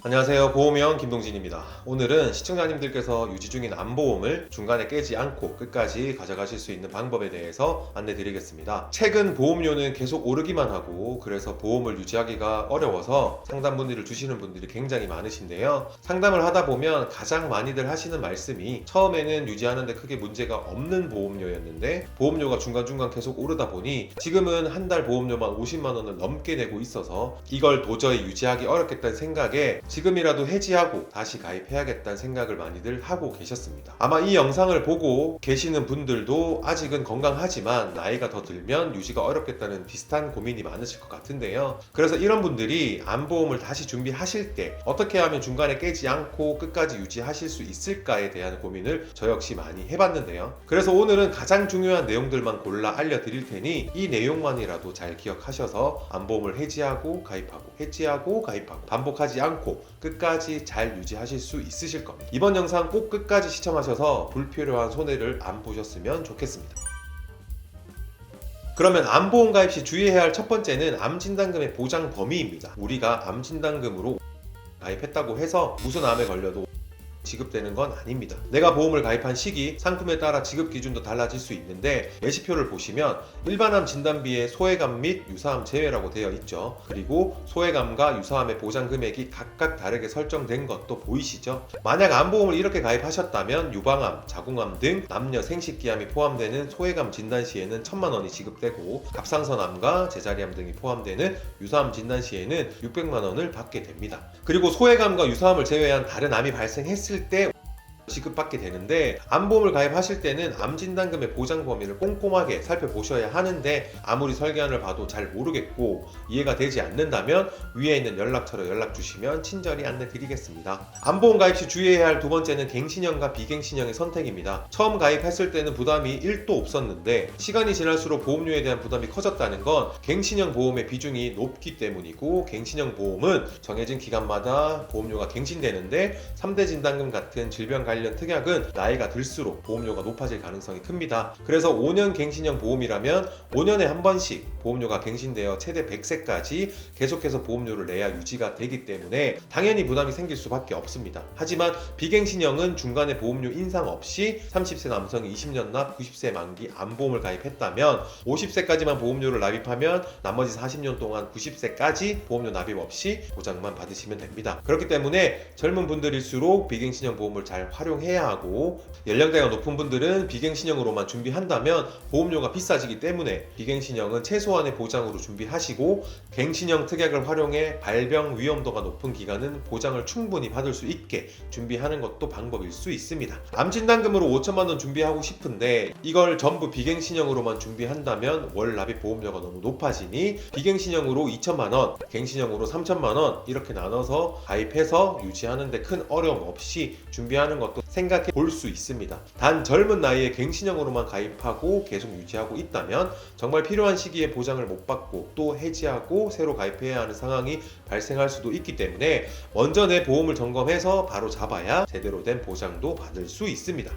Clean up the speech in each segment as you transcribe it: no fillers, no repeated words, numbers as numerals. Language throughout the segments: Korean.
안녕하세요. 보험형 김동진입니다. 오늘은 시청자님들께서 유지 중인 암보험을 중간에 깨지 않고 끝까지 가져가실 수 있는 방법에 대해서 안내드리겠습니다. 최근 보험료는 계속 오르기만 하고 그래서 보험을 유지하기가 어려워서 상담 문의를 주시는 분들이 굉장히 많으신데요. 상담을 하다 보면 가장 많이들 하시는 말씀이 처음에는 유지하는데 크게 문제가 없는 보험료였는데 보험료가 중간중간 계속 오르다 보니 지금은 한 달 보험료만 50만 원을 넘게 내고 있어서 이걸 도저히 유지하기 어렵겠다는 생각에 지금이라도 해지하고 다시 가입해야겠다는 생각을 많이들 하고 계셨습니다. 아마 이 영상을 보고 계시는 분들도 아직은 건강하지만 나이가 더 들면 유지가 어렵겠다는 비슷한 고민이 많으실 것 같은데요. 그래서 이런 분들이 암보험을 다시 준비하실 때 어떻게 하면 중간에 깨지 않고 끝까지 유지하실 수 있을까에 대한 고민을 저 역시 많이 해봤는데요. 그래서 오늘은 가장 중요한 내용들만 골라 알려드릴 테니 이 내용만이라도 잘 기억하셔서 암보험을 해지하고 가입하고 해지하고 가입하고 반복하지 않고 끝까지 잘 유지하실 수 있으실 겁니다. 이번 영상 꼭 끝까지 시청하셔서 불필요한 손해를 안 보셨으면 좋겠습니다. 그러면 암보험 가입 시 주의해야 할 첫 번째는 암진단금의 보장 범위입니다. 우리가 암진단금으로 가입했다고 해서 무슨 암에 걸려도 지급되는 건 아닙니다. 내가 보험을 가입한 시기, 상품에 따라 지급 기준도 달라질 수 있는데 예시표를 보시면 일반암 진단비에 소외감 및 유사암 제외라고 되어 있죠. 그리고 소외감과 유사암의 보장 금액이 각각 다르게 설정된 것도 보이시죠? 만약 암보험을 이렇게 가입하셨다면 유방암, 자궁암 등 남녀 생식기암이 포함되는 소외감 진단 시에는 1,000만 원이 지급되고 갑상선암과 제자리암 등이 포함되는 유사암 진단 시에는 600만 원을 받게 됩니다. 그리고 소외감과 유사암을 제외한 다른 암이 발생했을 때 지급받게 되는데 암보험을 가입하실 때는 암진단금의 보장 범위를 꼼꼼하게 살펴보셔야 하는데 아무리 설계안을 봐도 잘 모르겠고 이해가 되지 않는다면 위에 있는 연락처로 연락 주시면 친절히 안내 드리겠습니다. 암보험 가입 시 주의해야 할 두 번째는 갱신형과 비갱신형의 선택입니다. 처음 가입했을 때는 부담이 1도 없었는데 시간이 지날수록 보험료에 대한 부담이 커졌다는 건 갱신형 보험의 비중이 높기 때문이고 갱신형 보험은 정해진 기간마다 보험료가 갱신되는데 3대 진단금 같은 질병 관련 특약은 나이가 들수록 보험료가 높아질 가능성이 큽니다. 그래서 5년 갱신형 보험이라면 5년에 한 번씩 보험료가 갱신되어 최대 100세까지 계속해서 보험료를 내야 유지가 되기 때문에 당연히 부담이 생길 수밖에 없습니다. 하지만 비갱신형은 중간에 보험료 인상 없이 30세 남성이 20년 납 90세 만기 암보험을 가입했다면 50세까지만 보험료를 납입하면 나머지 40년 동안 90세까지 보험료 납입 없이 보장만 받으시면 됩니다. 그렇기 때문에 젊은 분들일수록 비갱신형 보험을 잘 활용해야 하고 연령대가 높은 분들은 비갱신형으로만 준비한다면 보험료가 비싸지기 때문에 비갱신형은 최소한의 보장으로 준비하시고 갱신형 특약을 활용해 발병 위험도가 높은 기간은 보장을 충분히 받을 수 있게 준비하는 것도 방법일 수 있습니다. 암진단금으로 5천만 원 준비하고 싶은데 이걸 전부 비갱신형으로만 준비한다면 월 납입 보험료가 너무 높아지니 비갱신형으로 2천만 원, 갱신형으로 3천만 원 이렇게 나눠서 가입해서 유지하는데 큰 어려움 없이 준비하는 것도 생각해 볼 수 있습니다. 단 젊은 나이에 갱신형으로만 가입하고 계속 유지하고 있다면 정말 필요한 시기에 보장을 못 받고 또 해지하고 새로 가입해야 하는 상황이 발생할 수도 있기 때문에 먼저 내 보험을 점검해서 바로 잡아야 제대로 된 보장도 받을 수 있습니다.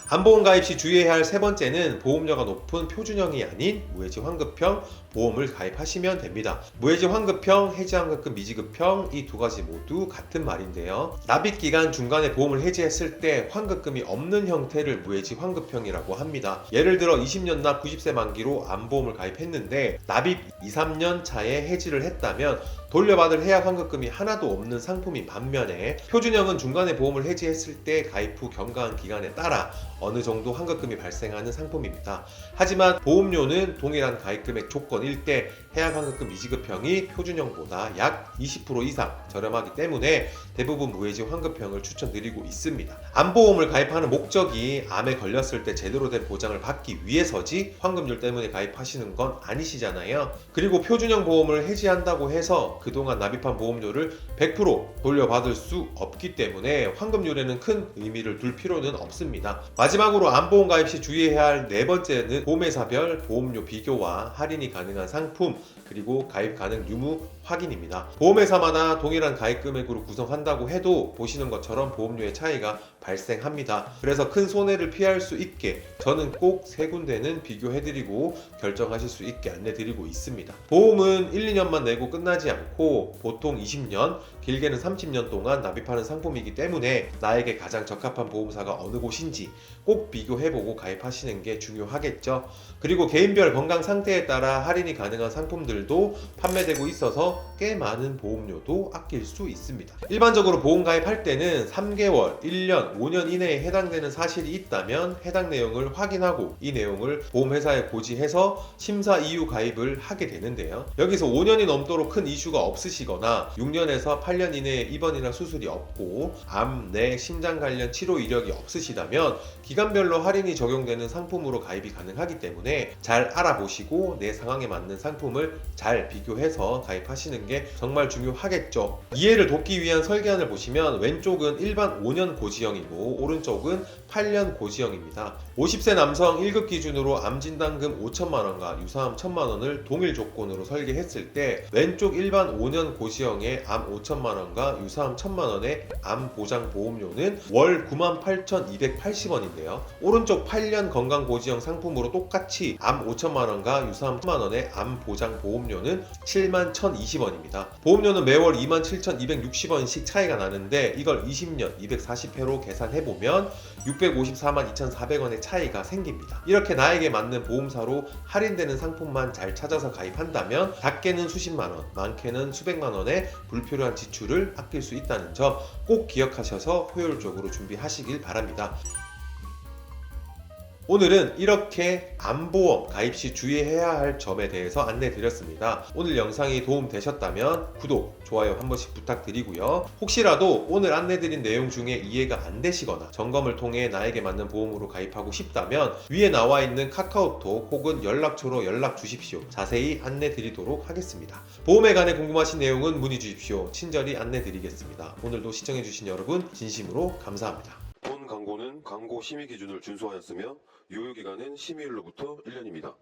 암보험 가입 시 주의해야 할 세 번째는 보험료가 높은 표준형이 아닌 무해지 환급형 보험을 가입하시면 됩니다. 무해지 환급형, 해지 환급금 미지급형 이 두 가지 모두 같은 말인데요. 납입 기간 중간에 보험을 해지했을 때 환급금이 없는 형태를 무해지 환급형이라고 합니다. 예를 들어 20년 납 90세 만기로 암보험을 가입했는데 납입 2-3년 차에 해지를 했다면 돌려받을 해약 환급금이 하나도 없는 상품인 반면에 표준형은 중간에 보험을 해지했을 때 가입 후 경과한 기간에 따라 어느 정도 환급금이 발생하는 상품입니다. 하지만 보험료는 동일한 가입금액 조건일 때 해약 환급금 미지급형이 표준형보다 약 20% 이상 저렴하기 때문에 대부분 무해지 환급형을 추천드리고 있습니다. 암보험을 가입하는 목적이 암에 걸렸을 때 제대로 된 보장을 받기 위해서지 환급률 때문에 가입하시는 건 아니시잖아요. 그리고 표준형 보험을 해지한다고 해서 그동안 납입한 보험료를 100% 돌려받을 수 없기 때문에 환급률에는 큰 의미를 둘 필요는 없습니다. 마지막으로 암보험 가입 시 주의해야 할 네 번째는 보험회사별 보험료 비교와 할인이 가능한 상품 그리고 가입 가능 유무 확인입니다. 보험회사마다 동일한 가입 금액으로 구성한다고 해도 보시는 것처럼 보험료의 차이가 발생합니다. 그래서 큰 손해를 피할 수 있게 저는 꼭 세 군데는 비교해드리고 결정하실 수 있게 안내드리고 있습니다. 보험은 1, 2년만 내고 끝나지 않고 보통 20년, 길게는 30년 동안 납입하는 상품이기 때문에 나에게 가장 적합한 보험사가 어느 곳인지 꼭 비교해보고 가입하시는 게 중요하겠죠. 그리고 개인별 건강 상태에 따라 할인이 가능한 상품들도 판매되고 있어서 꽤 많은 보험료도 아낄 수 있습니다. 일반적으로 보험 가입할 때는 3개월, 1년, 5년 이내에 해당되는 사실이 있다면 해당 내용을 확인하고 이 내용을 보험회사에 고지해서 심사 이후 가입을 하게 되는데요. 여기서 5년이 넘도록 큰 이슈가 없으시거나 6년에서 8년 이내에 입원이나 수술이 없고 암, 뇌, 심장 관련 치료 이력이 없으시다면 기간별로 할인이 적용되는 상품으로 가입이 가능하기 때문에 잘 알아보시고 내 상황에 맞는 상품을 잘 비교해서 가입하시는 게 정말 중요하겠죠. 이해를 돕기 위한 설계안을 보시면 왼쪽은 일반 5년 고지형이고 오른쪽은 8년 고지형입니다. 50세 남성 1급 기준으로 암진단금 5천만원과 유사암 1천만원을 동일 조건으로 설계했을 때 왼쪽 일반 5년 고지형의 암 5천만원과 유사암 1천만원의 암 보장 보험료는 월 98,280원인데요. 오른쪽 8년 건강 고지형 상품으로 똑같이 암 5천만원과 유사암 1천만원의 암 보장 보험료는 71,020원입니다. 보험료는 매월 27,260원씩 차이가 나는데 이걸 20년 240회로 계산해보면 654만 2,400원의 차이가 생깁니다. 이렇게 나에게 맞는 보험사로 할인되는 상품만 잘 찾아서 가입한다면 작게는 수십만원, 많게는 수백만원의 불필요한 지출을 아낄 수 있다는 점 꼭 기억하셔서 효율적으로 준비하시길 바랍니다. 오늘은 이렇게 암보험 가입 시 주의해야 할 점에 대해서 안내 드렸습니다. 오늘 영상이 도움되셨다면 구독, 좋아요 한 번씩 부탁드리고요. 혹시라도 오늘 안내 드린 내용 중에 이해가 안 되시거나 점검을 통해 나에게 맞는 보험으로 가입하고 싶다면 위에 나와 있는 카카오톡 혹은 연락처로 연락 주십시오. 자세히 안내 드리도록 하겠습니다. 보험에 관해 궁금하신 내용은 문의 주십시오. 친절히 안내 드리겠습니다. 오늘도 시청해 주신 여러분 진심으로 감사합니다. 본 광고는 광고 심의 기준을 준수하였으며 유효기간은 심의일로부터 1년입니다.